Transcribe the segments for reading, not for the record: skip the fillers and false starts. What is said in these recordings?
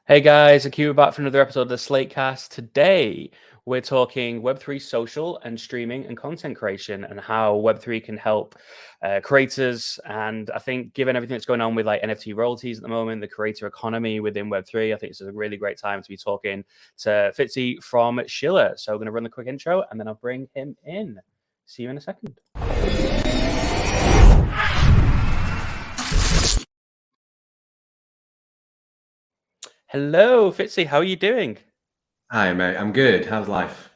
Hey guys, Akiba back for another episode of the SlateCast. Today, we're talking Web3 social and streaming and content creation and how Web3 can help creators. And I think, given everything that's going on with like NFT royalties at the moment, the creator economy within Web3, I think it's a really great time to be talking to Fitzy from Schiller. So, I'm going to run the quick intro and then I'll bring him in. See you in a second. Hello, Fitzy. How are you doing? Hi, mate. I'm good. How's life?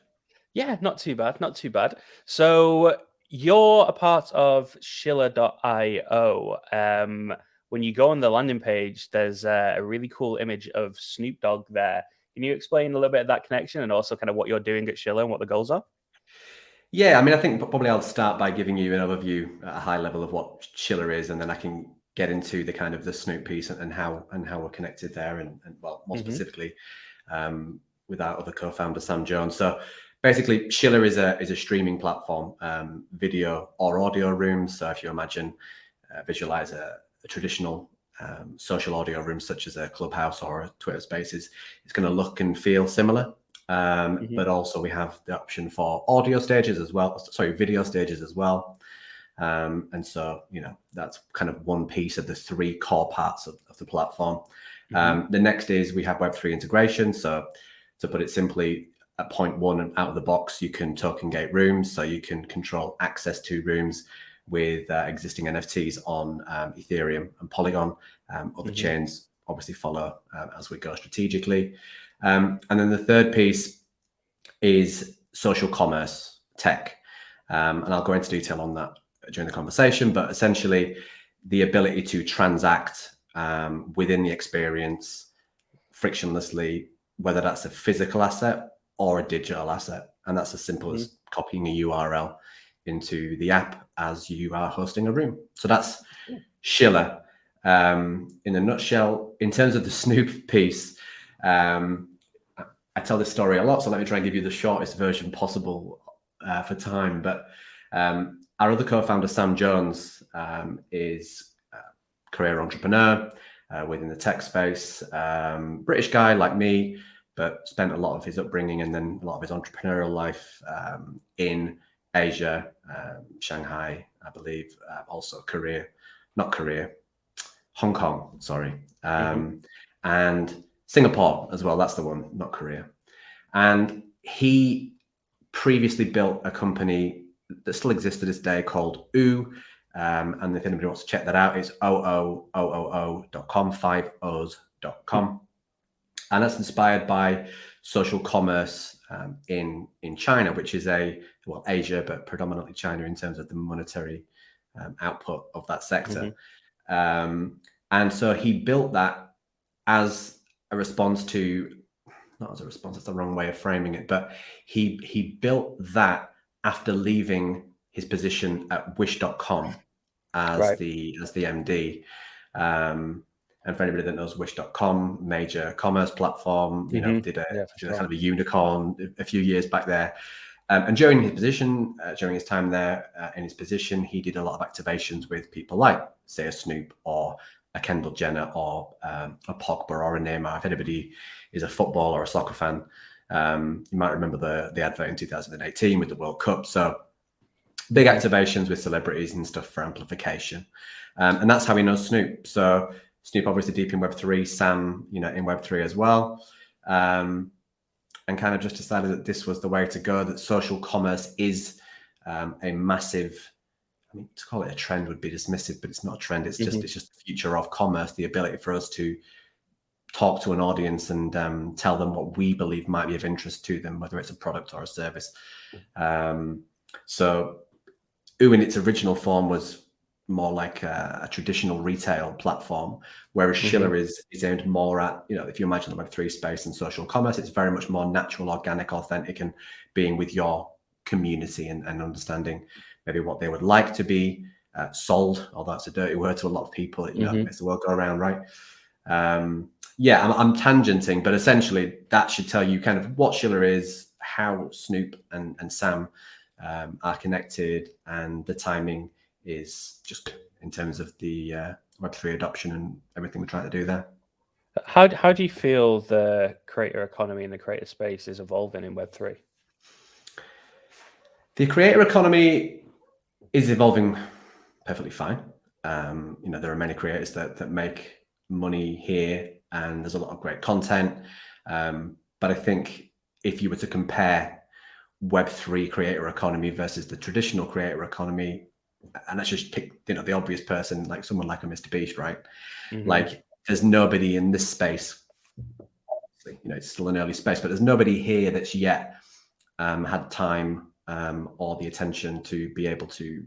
Yeah, not too bad, not too bad. So you're a part of Shiller.io. When you go on the landing page, there's a really cool image of Snoop Dogg there. Can you explain a little bit of that connection and also kind of what you're doing at Schiller and what the goals are? Yeah, I mean, I think probably I'll start by giving you an overview at a high level of what Schiller is, and then I can get into the kind of the Snoop piece and how we're connected there, and well, more Hmm. specifically, with our other co-founder Sam Jones. So basically, Schiller is a streaming platform, video or audio rooms. So if you imagine, visualize a traditional social audio room such as a Clubhouse or a Twitter Spaces, it's going to look and feel similar. Hmm. But also we have the option for audio stages as well, sorry, video stages as well. And so, that's kind of one piece of the three core parts of the platform. Hmm. The next is we have Web3 integration. So to put it simply, at point one and out of the box, you can token gate rooms. So you can control access to rooms with existing NFTs on Ethereum and Polygon. Other Hmm. chains obviously follow as we go strategically. And then the third piece is social commerce tech. And I'll go into detail on that during the conversation, but essentially the ability to transact within the experience frictionlessly, whether that's a physical asset or a digital asset. And that's as simple Hmm. as copying a URL into the app as you are hosting a room. So that's Schiller. In a nutshell, in terms of the Snoop piece, um, I tell this story a lot, so let me try and give you the shortest version possible for time. But our other co-founder, Sam Jones, is a career entrepreneur within the tech space. British guy like me, but spent a lot of his upbringing and then a lot of his entrepreneurial life in Asia, Shanghai, I believe, also Hong Kong, sorry, Hmm. and Singapore as well. That's the one, not Korea. And he previously built a company that still exists to this day called OO. And if anybody wants to check that out, it's OOOOO.com, 5O's.com. And that's inspired by social commerce in China, which is Asia, but predominantly China in terms of the monetary output of that sector. Hmm. And so he built that as a response to, not as a response, that's the wrong way of framing it, but he built that after leaving his position at wish.com as Right. the MD. And for anybody that knows wish.com, major commerce platform, Hmm. did a Yeah, for kind sure. of a unicorn a few years back there. And during his position, during his time there in his position, he did a lot of activations with people like, say, a Snoop or a Kendall Jenner or a Pogba or a Neymar. If anybody is a football or a soccer fan, you might remember the advert in 2018 with the World Cup. So big activations with celebrities and stuff for amplification. And that's how we know Snoop. So Snoop obviously deep in Web3, Sam, in Web3 as well. And kind of just decided that this was the way to go, that social commerce is a massive, I mean, to call it a trend would be dismissive, but it's not a trend. It's Hmm. just the future of commerce, the ability for us to talk to an audience and tell them what we believe might be of interest to them, whether it's a product or a service. So OO in its original form was more like a traditional retail platform, whereas Hmm. Schiller is aimed more at, if you imagine the Web3 space and social commerce, it's very much more natural, organic, authentic, and being with your community and understanding maybe what they would like to be sold, although that's a dirty word to a lot of people, Hmm. makes the world go around, right? Yeah, I'm tangenting, but essentially that should tell you kind of what Schiller is, how Snoop and Sam are connected, and the timing is just in terms of the Web3 adoption and everything we're trying to do there. How do you feel the creator economy and the creator space is evolving in Web3? The creator economy is evolving perfectly fine. There are many creators that make money here, and there's a lot of great content. But I think if you were to compare Web3 creator economy versus the traditional creator economy, and let's just pick the obvious person, like someone like a Mr. Beast, right? Like there's nobody in this space. It's still an early space, but there's nobody here that's yet had time or the attention to be able to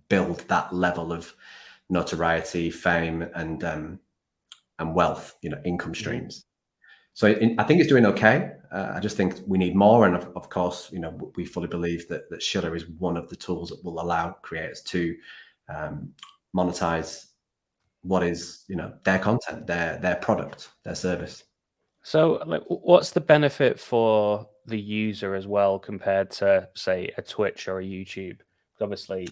build that level of notoriety, fame, and wealth, income streams. So I think it's doing okay. I just think we need more, and of course, we fully believe that Schiller is one of the tools that will allow creators to monetize what is their content, their product, their service. So, like, what's the benefit for the user as well compared to, say, a Twitch or a YouTube? 'Cause obviously,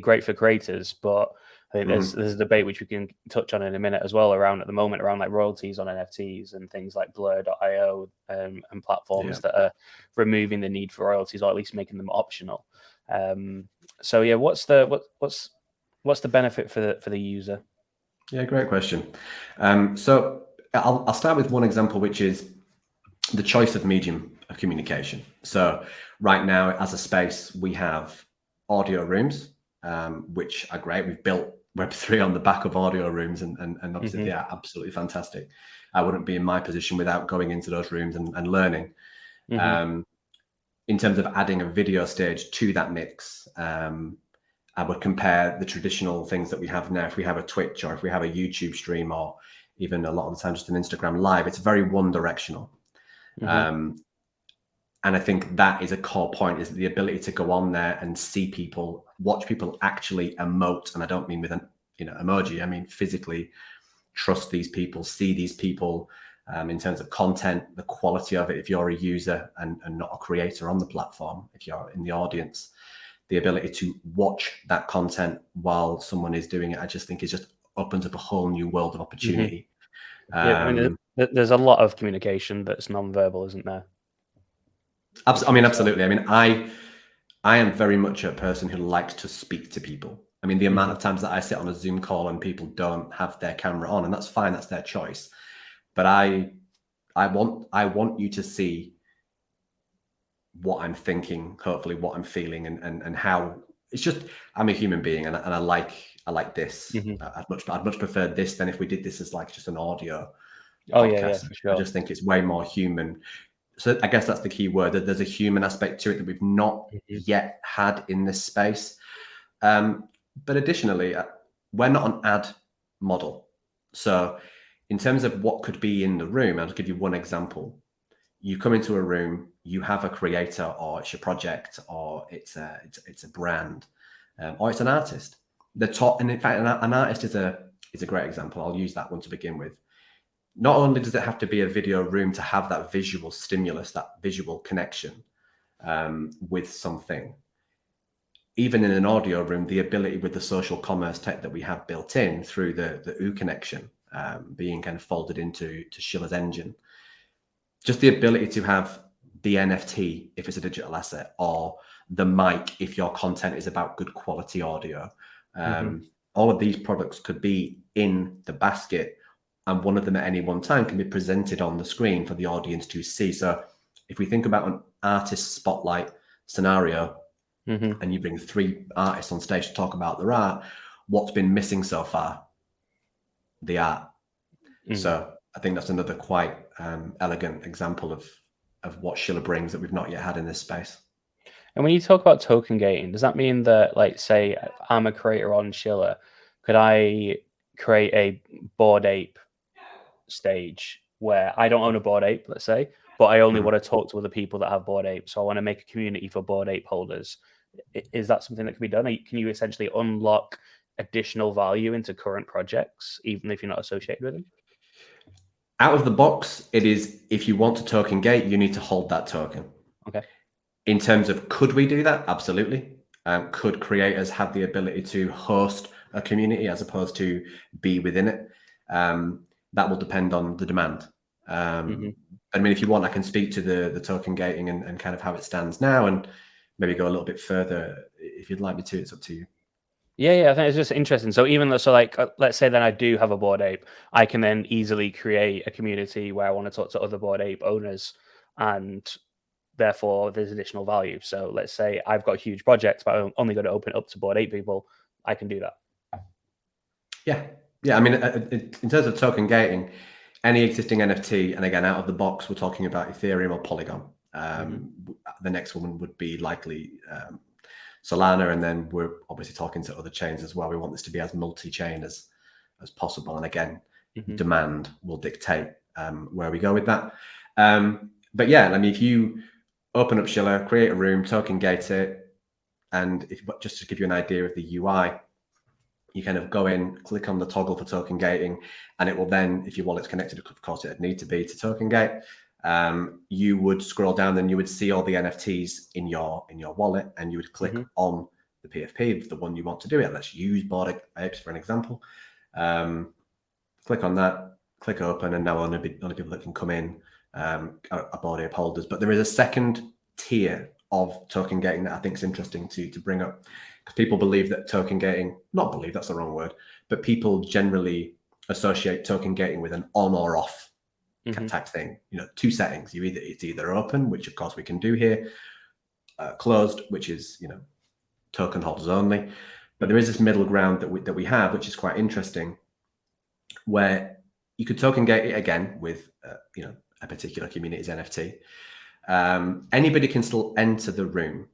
great for creators, but I think there's a debate which we can touch on in a minute as well around at the moment around like royalties on NFTs and things like Blur.io and platforms Yeah. that are removing the need for royalties or at least making them optional. So yeah, what's the benefit for the user? Yeah, great question. So I'll start with one example, which is the choice of medium of communication. So right now, as a space, we have audio rooms, which are great. We've built Web3 on the back of audio rooms, and obviously they are absolutely fantastic. I wouldn't be in my position without going into those rooms and learning. In terms of adding a video stage to that mix, I would compare the traditional things that we have now. If we have a Twitch or if we have a YouTube stream or even a lot of the time just an Instagram live, it's very one directional. And I think that is a core point, is the ability to go on there and see people, watch people actually emote. And I don't mean with an emoji, I mean physically trust these people, see these people in terms of content, the quality of it, if you're a user and not a creator on the platform, if you're in the audience, the ability to watch that content while someone is doing it, I just think it just opens up a whole new world of opportunity. Yeah, I mean, there's a lot of communication that's non-verbal, isn't there? Absolutely. I mean, I am very much a person who likes to speak to people. I mean, the amount of times that I sit on a Zoom call and people don't have their camera on, and that's fine, that's their choice. But I want you to see what I'm thinking, hopefully what I'm feeling, and how it's just, I'm a human being, and I like this. I'd much prefer this than if we did this as like just an audio podcast. For sure. I just think it's way more human. So I guess that's the key word, that there's a human aspect to it that we've not yet had in this space. But additionally, we're not an ad model. So in terms of what could be in the room, I'll give you one example. You come into a room, you have a creator, or it's your project, or it's a brand, or it's an artist. And in fact, an artist is a great example. I'll use that one to begin with. Not only does it have to be a video room to have that visual stimulus, that visual connection with something, even in an audio room, the ability with the social commerce tech that we have built in through the OO connection being kind of folded into Schiller's engine, just the ability to have the NFT if it's a digital asset, or the mic if your content is about good quality audio. All of these products could be in the basket, and one of them at any one time can be presented on the screen for the audience to see. So if we think about an artist spotlight scenario, and you bring 3 artists on stage to talk about their art, what's been missing so far? The art. So I think that's another quite elegant example of what Schiller brings that we've not yet had in this space. And when you talk about token gating, does that mean that, like, say, I'm a creator on Schiller, could I create a Bored Ape stage where I don't own a Bored Ape, let's say, but I only want to talk to other people that have Bored Ape, so I want to make a community for Bored Ape holders? Is that something that can be done? Can you essentially unlock additional value into current projects, even if you're not associated with them? Out of the box, it is, if you want to token gate, you need to hold that token. Okay. In terms of could we do that? Absolutely. Could creators have the ability to host a community as opposed to be within it? that will depend on the demand. I mean, if you want, I can speak to the token gating and kind of how it stands now, and maybe go a little bit further if you'd like me to. It's up to you. Yeah, I think it's just interesting. So even though, let's say that I do have a Bored Ape, I can then easily create a community where I want to talk to other Bored Ape owners, and therefore there's additional value. So let's say I've got a huge project, but I'm only going to open it up to Bored Ape people. I can do that. Yeah. I mean, in terms of token gating, any existing NFT, and again, out of the box, we're talking about Ethereum or Polygon. The next one would be likely Solana, and then we're obviously talking to other chains as well. We want this to be as multi-chain as possible, and again, demand will dictate where we go with that. But yeah, I mean, if you open up Schiller, create a room, token gate it, and just to give you an idea of the UI, you kind of go in, click on the toggle for token gating, and it will then, if your wallet's connected, of course, it'd need to be to token gate. You would scroll down, and you would see all the NFTs in your wallet, and you would click on the PFP, the one you want to do it. Let's use Bored Apes for an example. Click on that, click open, and now only people that can come in are Bored Ape holders. But there is a second tier of token gating that I think is interesting to bring up, because people believe that token gating, not believe, that's the wrong word, but people generally associate token gating with an on or off type thing. Two settings. It's either open, which of course we can do here, closed, which is token holders only. But there is this middle ground that we have, which is quite interesting, where you could token gate it again with a particular community's NFT. Anybody can still enter the room,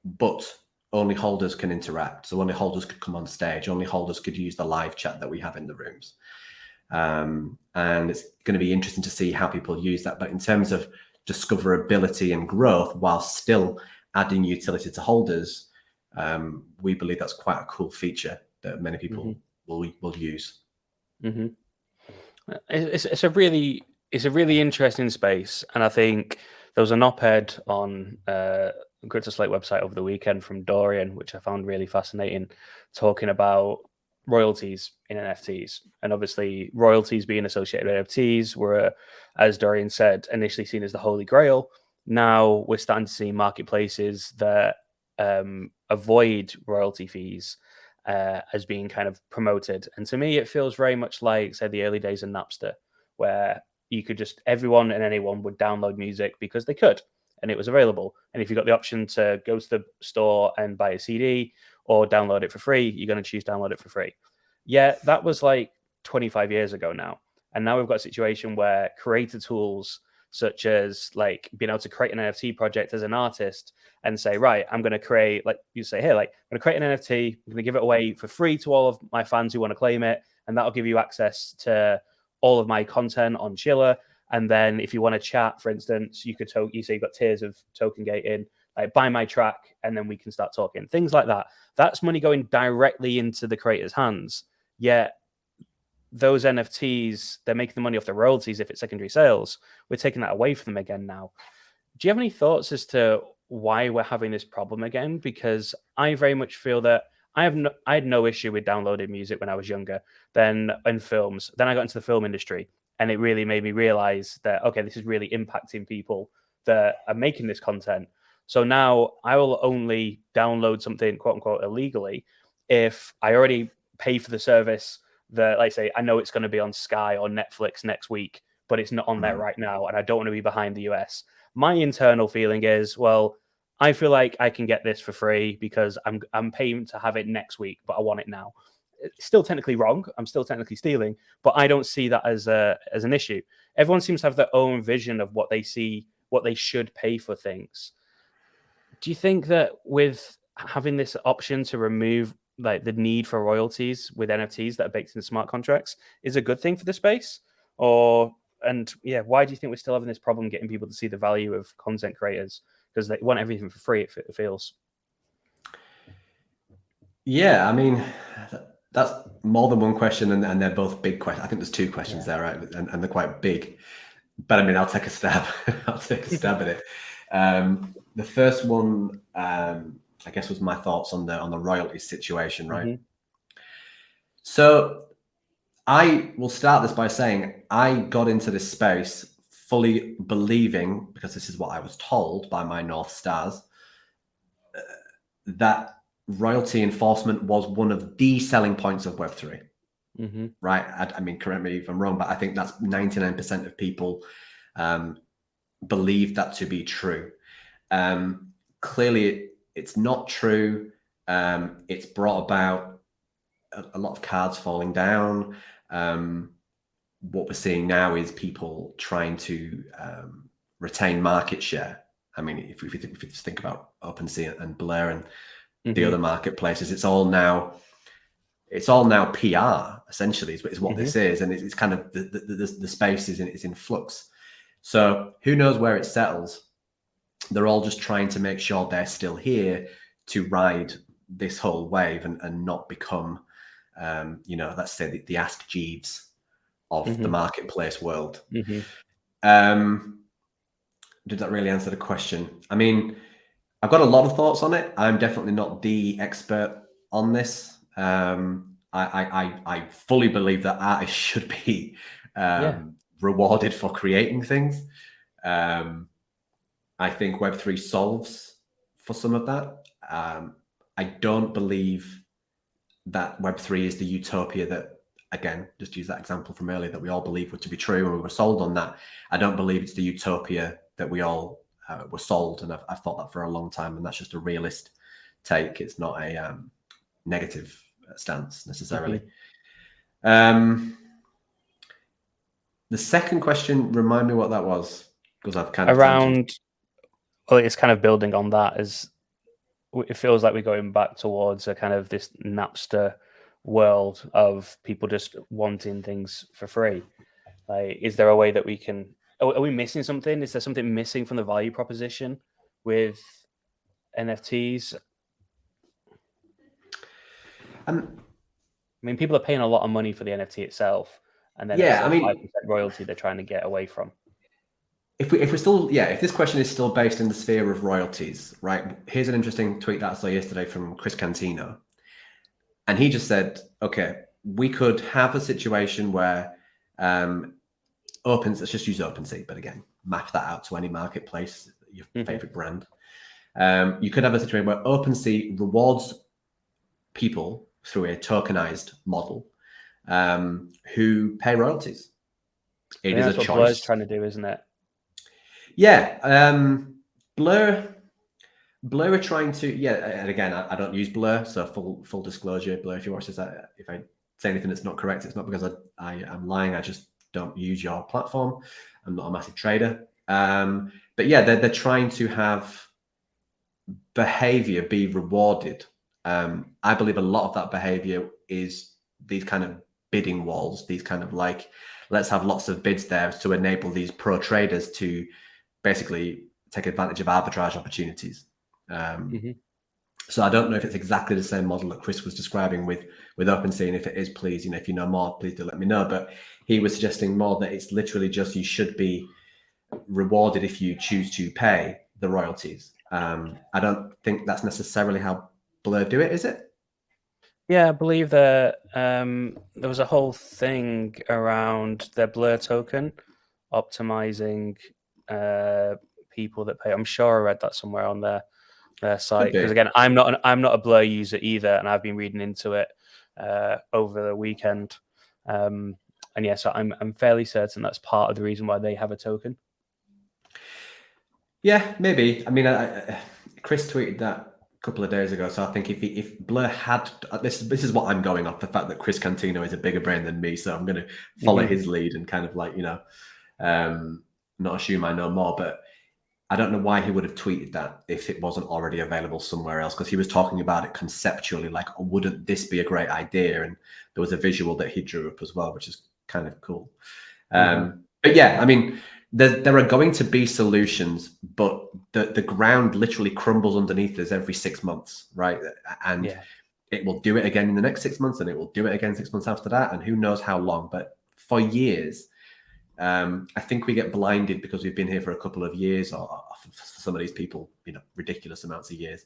but only holders can interact. So only holders could come on stage. Only holders could use the live chat that we have in the rooms. And it's going to be interesting to see how people use that. But in terms of discoverability and growth, while still adding utility to holders, we believe that's quite a cool feature that many people will use. It's a really interesting space, and I think there was an op-ed on CryptoSlate website over the weekend from Dorian, which I found really fascinating, talking about royalties in NFTs. And obviously royalties being associated with NFTs were, as Dorian said, initially seen as the holy grail. Now we're starting to see marketplaces that avoid royalty fees as being kind of promoted. And to me, it feels very much like, say, the early days of Napster, where you could just, everyone and anyone would download music because they could, and it was available. And if you got the option to go to the store and buy a CD or download it for free, you're going to choose download it for free. Yeah, that was like 25 years ago now. And now we've got a situation where creator tools, such as like being able to create an NFT project as an artist and say, right, I'm going to create, like you say here, like I'm going to create an NFT, I'm going to give it away for free to all of my fans who want to claim it. And that'll give you access to all of my content on Schiller. And then if you want to chat, for instance, you could you say you've got tiers of token gating, like buy my track, and then we can start talking. Things like that. That's money going directly into the creator's hands. Yet those NFTs, they're making the money off the royalties if it's secondary sales. We're taking that away from them again now. Do you have any thoughts as to why we're having this problem again? Because I very much feel that I had no issue with downloading music when I was younger, then in films. Then I got into the film industry, and it really made me realize that, okay, this is really impacting people that are making this content. So now I will only download something, quote unquote, illegally if I already pay for the service that, like say, I know it's going to be on Sky or Netflix next week, but it's not on there right now, and I don't want to be behind the US. My internal feeling is, well, I feel like I can get this for free because I'm paying to have it next week, but I want it now. It's still technically wrong. I'm still technically stealing, but I don't see that as an issue. Everyone seems to have their own vision of what they see, what they should pay for things. Do you think that with having this option to remove like the need for royalties with NFTs that are baked into smart contracts is a good thing for the space? Why do you think we're still having this problem getting people to see the value of content creators because they want everything for free? It feels. Yeah, I mean, that's more than one question, and they're both big questions. I think there's two questions there, right? And they're quite big. But I mean, I'll take a stab. I'll take a stab at it. The first one, I guess, was my thoughts on the royalties situation, right? So I will start this by saying I got into this space fully believing, because this is what I was told by my North Stars, that royalty enforcement was one of the selling points of Web3. Mm-hmm. Right? I mean, correct me if I'm wrong, but I think that's 99% of people believe that to be true. Clearly, it's not true. It's brought about a lot of cards falling down. What we're seeing now is people trying to retain market share. I mean, if we just think about OpenSea and Blur and the other marketplaces, it's all now PR essentially is what this is, and it's kind of the space is in flux. So who knows where it settles? They're all just trying to make sure they're still here to ride this whole wave and not become, let's say the Ask Jeeves of the marketplace world. Did that really answer the question? I mean, I've got a lot of thoughts on it. I'm definitely not the expert on this. I fully believe that artists should be rewarded for creating things. I think Web3 solves for some of that. I don't believe that Web3 is the utopia that, again, just use that example from earlier, that we all believe were to be true and we were sold on that. I don't believe it's the utopia that we all were sold, and I've thought that for a long time, and that's just a realist take. It's not a negative stance necessarily. The second question, remind me what that was, because I've kind of around. Well, it's kind of building on that, as it feels like we're going back towards a kind of this Napster world of people just wanting things for free. Like, is there a way that we can? Are we missing something? Is there something missing from the value proposition with NFTs? I mean, people are paying a lot of money for the NFT itself, and then it's a 5% royalty they're trying to get away from. If we're still, if this question is still based in the sphere of royalties, right? Here's an interesting tweet that I saw yesterday from Chris Cantino. And he just said, okay, we could have a situation where let's just use OpenSea, but again, map that out to any marketplace, your favorite brand. You could have a situation where OpenSea rewards people through a tokenized model who pay royalties. It is a choice. Blur's trying to do, isn't it? Yeah. Blur are trying to, and again, I don't use Blur, so full disclosure, Blur, if you watch this, if I say anything that's not correct, it's not because I am lying. I just don't use your platform. I'm not a massive trader. But yeah, they're trying to have behavior be rewarded. I believe a lot of that behavior is these kind of bidding walls, these kind of like, let's have lots of bids there to enable these pro traders to basically take advantage of arbitrage opportunities. So I don't know if it's exactly the same model that Chris was describing with OpenSea, and if it is, please, if you know more, please do let me know. But he was suggesting more that it's literally just you should be rewarded if you choose to pay the royalties. I don't think that's necessarily how Blur do it, is it? Yeah, I believe that there was a whole thing around their Blur token optimizing people that pay. I'm sure I read that somewhere on their site, because again, I'm not a Blur user either, and I've been reading into it over the weekend. And yeah, so I'm fairly certain that's part of the reason why they have a token. Yeah, maybe. I mean, Chris tweeted that a couple of days ago, so I think if Blur had this is what I'm going off, the fact that Chris Cantino is a bigger brain than me, so I'm going to follow his lead and kind of like not assume I know more, but I don't know why he would have tweeted that if it wasn't already available somewhere else, because he was talking about it conceptually, like, wouldn't this be a great idea? And there was a visual that he drew up as well, which is kind of cool. But yeah, I mean, there are going to be solutions, but the ground literally crumbles underneath us every 6 months, right? And it will do it again in the next 6 months, and it will do it again 6 months after that, and who knows how long. But for years, I think we get blinded because we've been here for a couple of years, or for some of these people, ridiculous amounts of years.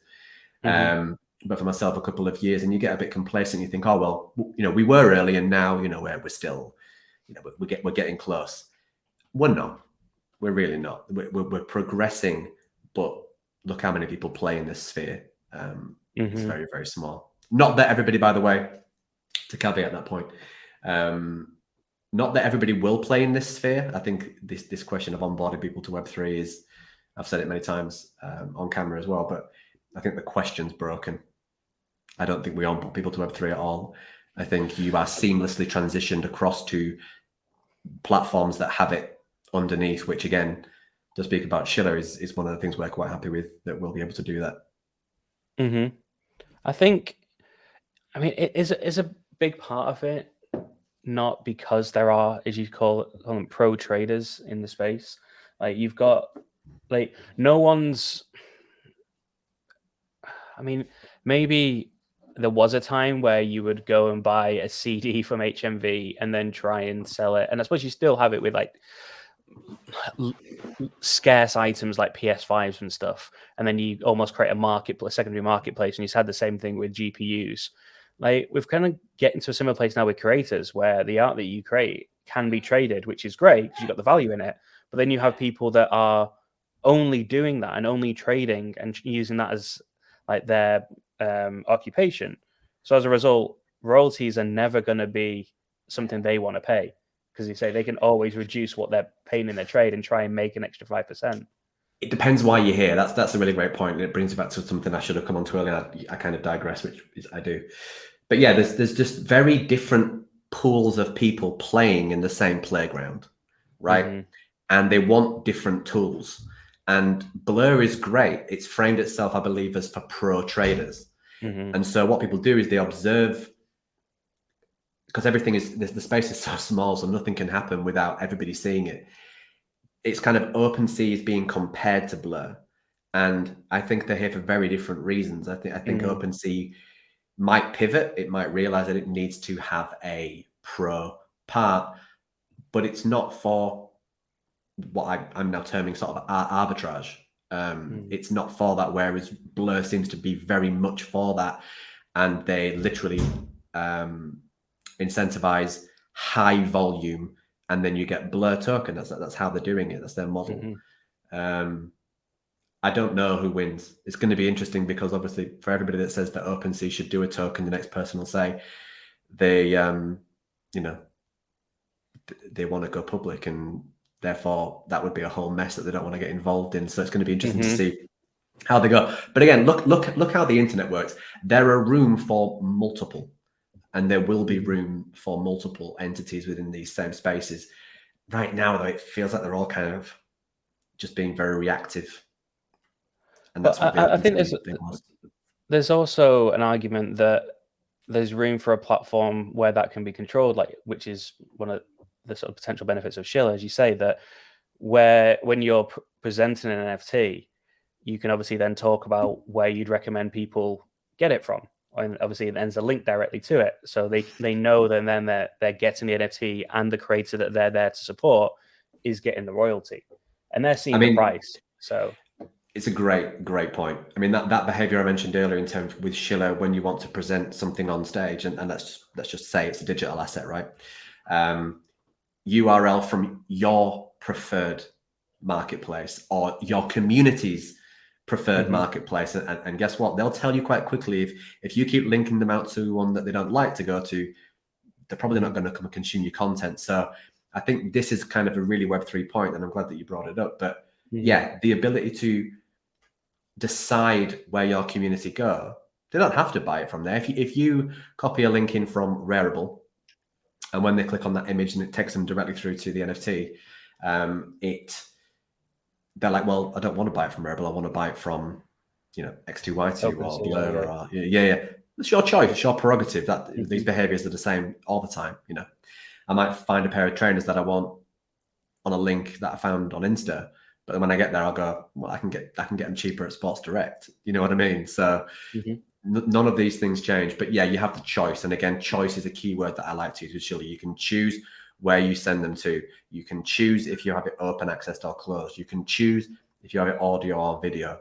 but for myself, a couple of years, and you get a bit complacent. You think, oh well, we were early, and now we're still, we're getting close. We're not. We're really not. We're progressing, but look how many people play in this sphere. It's very, very small. Not that everybody, by the way, to caveat that point, not that everybody will play in this sphere. I think this question of onboarding people to Web3 is, I've said it many times on camera as well, but I think the question's broken. I don't think we onboard people to Web3 at all. I think you are seamlessly transitioned across to platforms that have it underneath, which again, to speak about Schiller is one of the things we're quite happy with, that we'll be able to do that. I think, it is a big part of it, not because there are, as you call them, pro traders in the space. Like, you've got, like, no one's, maybe there was a time where you would go and buy a CD from HMV and then try and sell it. And I suppose you still have it with like scarce items like PS5s and stuff. And then you almost create a secondary marketplace. And you had the same thing with GPUs. Like, we've kind of getting to a similar place now with creators, where the art that you create can be traded, which is great because you've got the value in it. But then you have people that are only doing that and only trading and using that as like their occupation. So as a result, royalties are never going to be something they want to pay, because you say they can always reduce what they're paying in their trade and try and make an extra 5%. It depends why you're here. That's a really great point. And it brings me back to something I should have come on to earlier. I kind of digress, which is I do. But yeah, there's just very different pools of people playing in the same playground, right? And they want different tools. And Blur is great. It's framed itself, I believe, as for pro traders. And so what people do is they observe, because everything is, the space is so small, so nothing can happen without everybody seeing it. It's kind of OpenSea is being compared to Blur. And I think they're here for very different reasons. I think OpenSea might pivot. It might realize that it needs to have a pro part, but it's not for what I'm now terming sort of arbitrage. It's not for that, whereas Blur seems to be very much for that. And they literally incentivize high volume, and then you get Blur token. That's how they're doing it. That's their model. I don't know who wins. It's going to be interesting, because obviously for everybody that says that OpenSea should do a token, the next person will say they they want to go public, and therefore that would be a whole mess that they don't want to get involved in. So it's going to be interesting to see how they go. But again, look how the internet works. There are room for multiple, and there will be room for multiple entities within these same spaces. Right now, though, it feels like they're all kind of just being very reactive. And that's what I think there's also an argument that there's room for a platform where that can be controlled, like, which is one of the sort of potential benefits of Schiller, as you say, that when you're presenting an NFT, you can obviously then talk about where you'd recommend people get it from. And obviously there's a link directly to it. So they know that then they're getting the NFT, and the creator that they're there to support is getting the royalty. And they're seeing the price. So it's a great point. I mean, that behavior I mentioned earlier in terms with Schiller, when you want to present something on stage, and let's just say it's a digital asset, right? URL from your preferred marketplace or your community's preferred marketplace, and guess what? They'll tell you quite quickly if you keep linking them out to one that they don't like to go to, they're probably not going to come and consume your content. So I think this is kind of a really Web3 point, and I'm glad that you brought it up. But yeah, the ability to decide where your community go, they don't have to buy it from there. If you copy a link in from Rarible, and when they click on that image and it takes them directly through to the NFT, they're like, well, I don't want to buy it from Rarible. I want to buy it from, X2Y2 or Blur, or It's your choice. It's your prerogative. That these behaviors are the same all the time. I might find a pair of trainers that I want on a link that I found on Insta, but then when I get there, I'll go, well, I can get them cheaper at Sports Direct. You know what I mean? So none of these things change. But yeah, you have the choice. And again, choice is a key word that I like to use with Schiller. You can choose where you send them to. You can choose if you have it open accessed or closed. You can choose if you have it audio or video.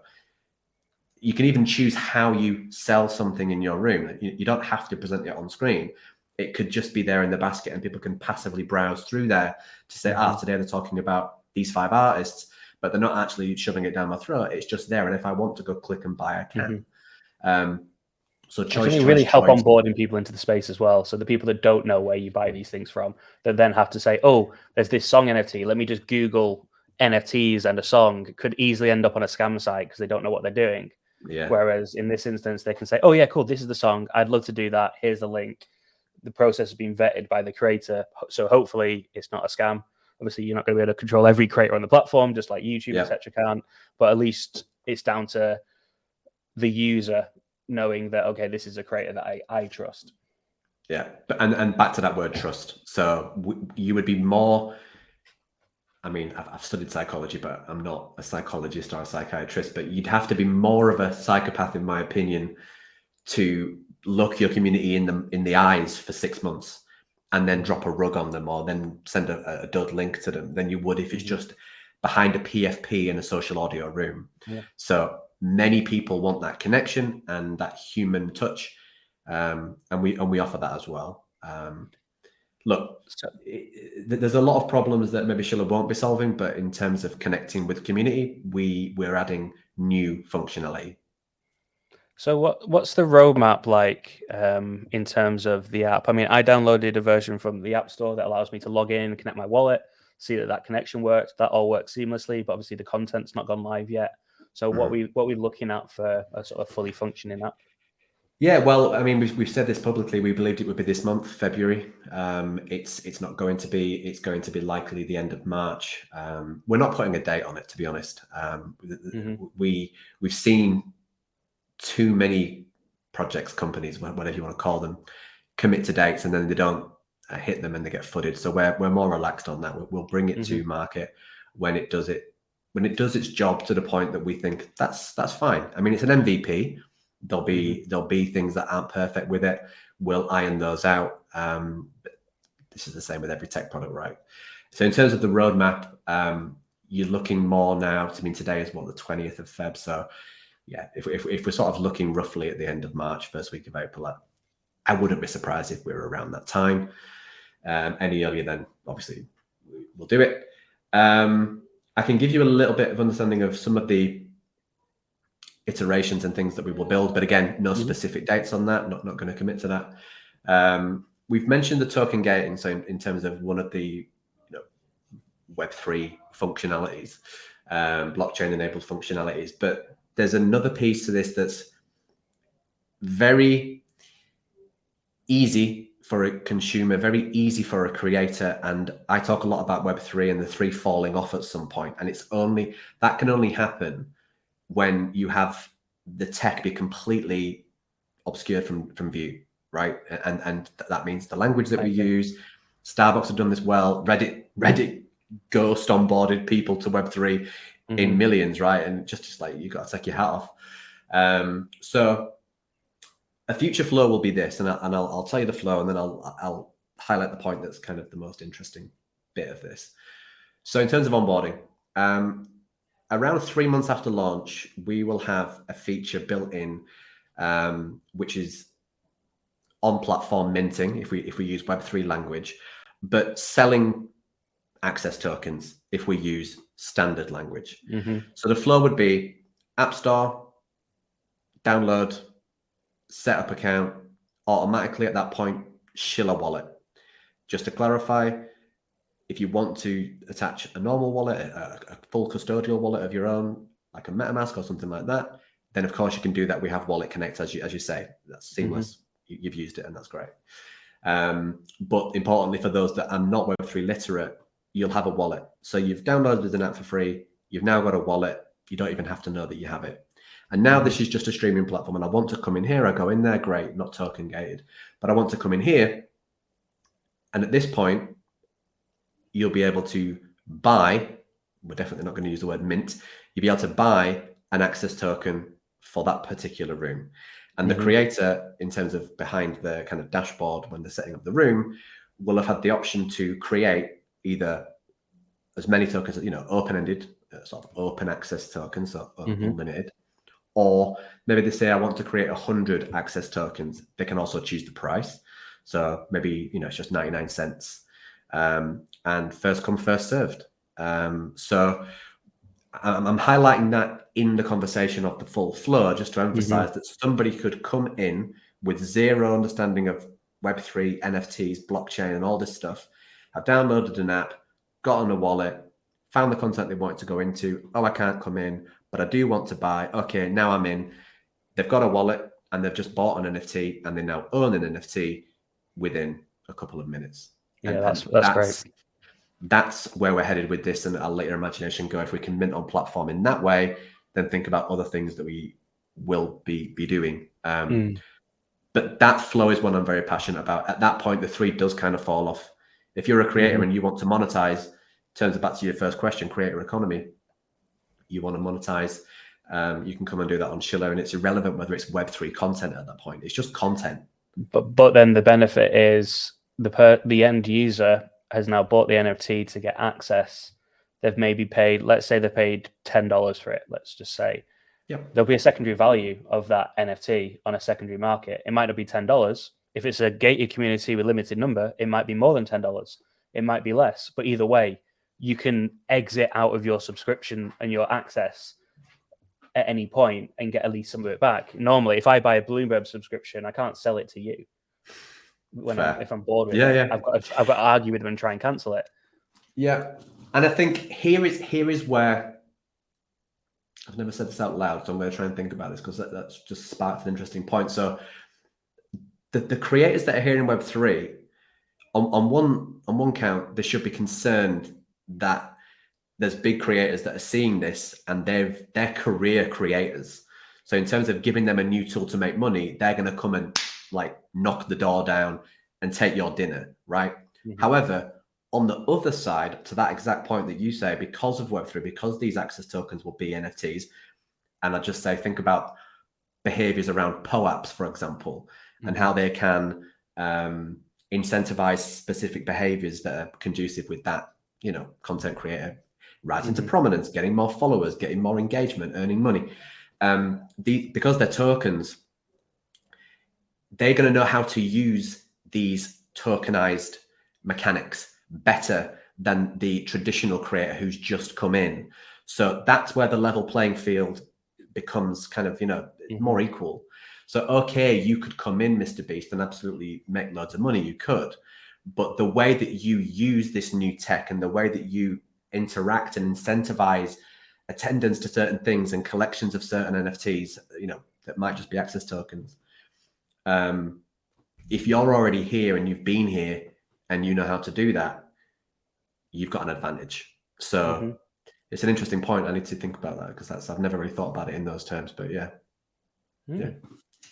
you can even choose how you sell something in your room. You don't have to present it on screen. It could just be there in the basket, and people can passively browse through there to say, today they're talking about these 5 artists, but they're not actually shoving it down my throat. It's just there. And if I want to go click and buy, I can. So choice, choice, really help onboarding people into the space as well. So the people that don't know where you buy these things from, that then have to say, oh, there's this song NFT. Let me just Google NFTs and a song. It could easily end up on a scam site because they don't know what they're doing. Yeah. Whereas in this instance, they can say, oh yeah, cool, this is the song. I'd love to do that. Here's the link. The process has been vetted by the creator. So hopefully it's not a scam. Obviously, you're not going to be able to control every creator on the platform, just like YouTube, etc. can't. But at least it's down to the user knowing that, okay, this is a creator that I trust. Yeah. And back to that word trust. So you would be more, I mean, I've studied psychology, but I'm not a psychologist or a psychiatrist, but you'd have to be more of a psychopath, in my opinion, to look your community in the eyes for 6 months and then drop a rug on them, or then send a dud link to them, than you would if it's just behind a PFP in a social audio room. So many people want that connection and that human touch, and we offer that as well. Look, there's a lot of problems that maybe Schiller won't be solving, but in terms of connecting with community, we're adding new functionality. So what's the roadmap like in terms of the app? I mean, I downloaded a version from the App Store that allows me to log in, connect my wallet, see that connection works. That all works seamlessly, but obviously the content's not gone live yet. So what we looking at for a sort of fully functioning app? Yeah, well, I mean, we've said this publicly. We believed it would be this month, February. It's not going to be. It's going to be likely the end of March. We're not putting a date on it, to be honest. We've seen too many projects, companies, whatever you want to call them, commit to dates and then they don't hit them and they get footed. So we're more relaxed on that. We'll bring it to market when it does its job to the point that we think that's fine. I mean, it's an MVP. There'll be things that aren't perfect with it. We'll iron those out. This is the same with every tech product, right? So in terms of the roadmap, you're looking more now. I mean, today is what, the 20th of Feb. So yeah, if we're sort of looking roughly at the end of March, first week of April, I wouldn't be surprised if we were around that time. Any earlier, then obviously we'll do it. I can give you a little bit of understanding of some of the iterations and things that we will build, but again, no specific dates on that. Not going to commit to that. We've mentioned the token gating, so in terms of one of the Web3 functionalities, blockchain enabled functionalities, but there's another piece to this that's very easy for a consumer, very easy for a creator. And I talk a lot about Web3 and the 3 falling off at some point. And that can only happen when you have the tech be completely obscured from view, right? And that means the language that we use. Starbucks have done this well. Reddit ghost onboarded people to Web3 in millions, right? And just like, you got to take your hat off. So a future flow will be this, and I'll tell you the flow, and then I'll highlight the point that's kind of the most interesting bit of this. So in terms of onboarding, around 3 months after launch, we will have a feature built in, which is on-platform minting, if we use Web3 language, but selling access tokens if we use standard language. So the flow would be App Store, download, set up account, automatically at that point, Schiller wallet. Just to clarify, if you want to attach a normal wallet, a full custodial wallet of your own, like a MetaMask or something like that, then of course you can do that. We have Wallet Connect, as you say. That's seamless. You've used it and that's great. But importantly, for those that are not Web3 literate, you'll have a wallet. So you've downloaded an app for free. You've now got a wallet. You don't even have to know that you have it. And now this is just a streaming platform, and I want to come in here. I go in there, great, not token gated, but I want to come in here. And at this point, you'll be able to buy, we're definitely not going to use the word mint, you'll be able to buy an access token for that particular room. And the creator, in terms of behind the kind of dashboard when they're setting up the room, will have had the option to create either as many tokens, open-ended, sort of open access tokens, so unlimited, Or maybe they say, I want to create 100 access tokens. They can also choose the price. So maybe, it's just 99 cents. And first come, first served. So I'm highlighting that in the conversation of the full flow, just to emphasize that somebody could come in with zero understanding of Web3, NFTs, blockchain, and all this stuff, have downloaded an app, got on a wallet, found the content they wanted to go into. Oh, I can't come in, but I do want to buy. Okay, now I'm in. They've got a wallet and they've just bought an NFT and they now own an NFT within a couple of minutes. Yeah, that's great. That's where we're headed with this, and I'll let your imagination go. If we can mint on platform in that way, then think about other things that we will be doing. But that flow is what I'm very passionate about. At that point, the three does kind of fall off. If you're a creator and you want to monetize, turns it back to your first question, creator economy. You want to monetize, you can come and do that on Schiller, and it's irrelevant whether it's Web3 content at that point. It's just content. But then the benefit is the end user has now bought the NFT to get access. They've maybe paid, let's say they paid $10 for it. Let's just say, there'll be a secondary value of that NFT on a secondary market. It might not be $10. If it's a gated community with limited number, it might be more than $10. It might be less. But either way, you can exit out of your subscription and your access at any point and get at least some of it back. Normally, if I buy a Bloomberg subscription, I can't sell it to you if I'm bored with it. I've got to argue with them and try and cancel it. Yeah, and I think here is where I've never said this out loud, so I'm going to try and think about this because that's just sparked an interesting point. So the creators that are here in Web3, on one count, they should be concerned that there's big creators that are seeing this and they're career creators. So in terms of giving them a new tool to make money, they're going to come and like knock the door down and take your dinner, right? However, on the other side, to that exact point that you say, because of Web3, because these access tokens will be NFTs, and I just say, think about behaviors around POAPs, for example, and how they can incentivize specific behaviors that are conducive with that, content creator rising to prominence, getting more followers, getting more engagement, earning money. Because they're tokens, they're going to know how to use these tokenized mechanics better than the traditional creator who's just come in. So that's where the level playing field becomes kind of, more equal. So, okay, you could come in, Mr. Beast, and absolutely make loads of money. You could. But the way that you use this new tech and the way that you interact and incentivize attendance to certain things and collections of certain NFTs, that might just be access tokens. If you're already here and you've been here and you know how to do that, you've got an advantage. So it's an interesting point. I need to think about that because I've never really thought about it in those terms, but yeah.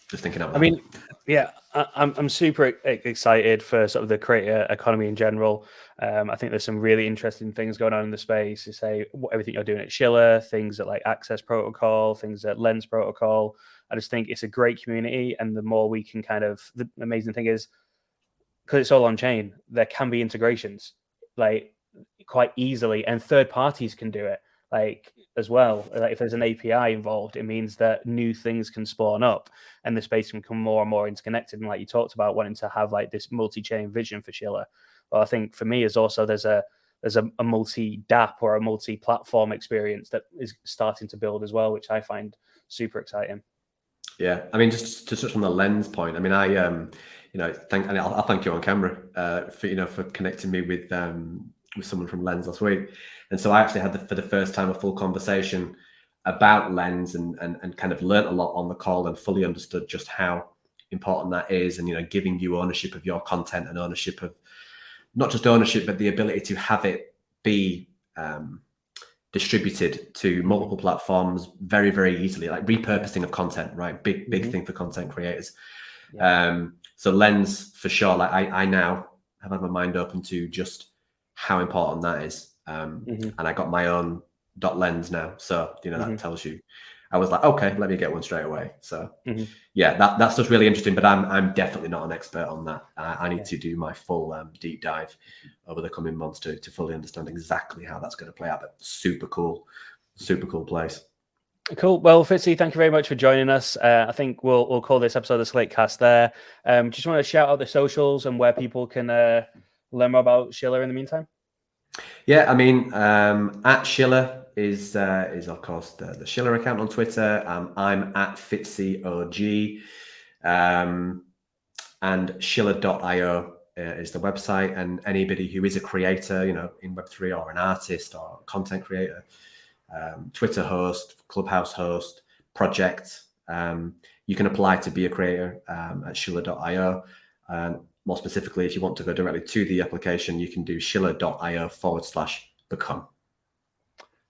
Just thinking out loud. I mean, yeah, I'm super excited for sort of the creator economy in general. I think there's some really interesting things going on in the space. You say everything you're doing at Schiller, things at like Access Protocol, things at Lens Protocol. I just think it's a great community, and the more we can the amazing thing is, because it's all on chain, there can be integrations like quite easily, and third parties can do it like as well. Like if there's an API involved, it means that new things can spawn up and the space can become more and more interconnected. And like you talked about wanting to have like this multi-chain vision for Schiller. Well, I think for me is also there's a multi-DApp or a multi-platform experience that is starting to build as well, which I find super exciting. Yeah, I mean, just to touch on the Lens point. I mean, I'll thank you on camera for connecting me with someone from Lens last week, and so I actually had for the first time a full conversation about Lens and kind of learnt a lot on the call and fully understood just how important that is, and giving you ownership of your content and ownership of not just ownership but the ability to have it be distributed to multiple platforms very, very easily, like repurposing of content, right? Big thing for content creators. So Lens for sure, like I now have had my mind open to just how important that is. And I got my own .lens now, so that tells you. I was like, okay, let me get one straight away. So yeah, that's just really interesting, but I'm definitely not an expert on that. I need to do my full deep dive over the coming months to fully understand exactly how that's going to play out. But super cool place. Cool. Well, Fitzy, thank you very much for joining us. I think we'll call this episode of SlateCast there. Just want to shout out the socials and where people can learn more about Schiller in the meantime. Yeah, I mean, at Schiller is of course the Schiller account on Twitter. I'm at Fitzy OG, and Schiller.io is the website. And anybody who is a creator, in Web3 or an artist or content creator, Twitter host, Clubhouse host, project, you can apply to be a creator at Schiller.io. More specifically, if you want to go directly to the application, you can do Schiller.io/become.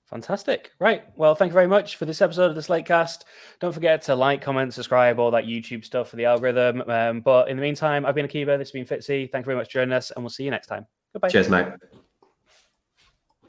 Fantastic. Right. Well, thank you very much for this episode of the SlateCast. Don't forget to like, comment, subscribe, all that YouTube stuff for the algorithm. But in the meantime, I've been Akiba. This has been Fitzy. Thank you very much for joining us, and we'll see you next time. Goodbye. Cheers, mate.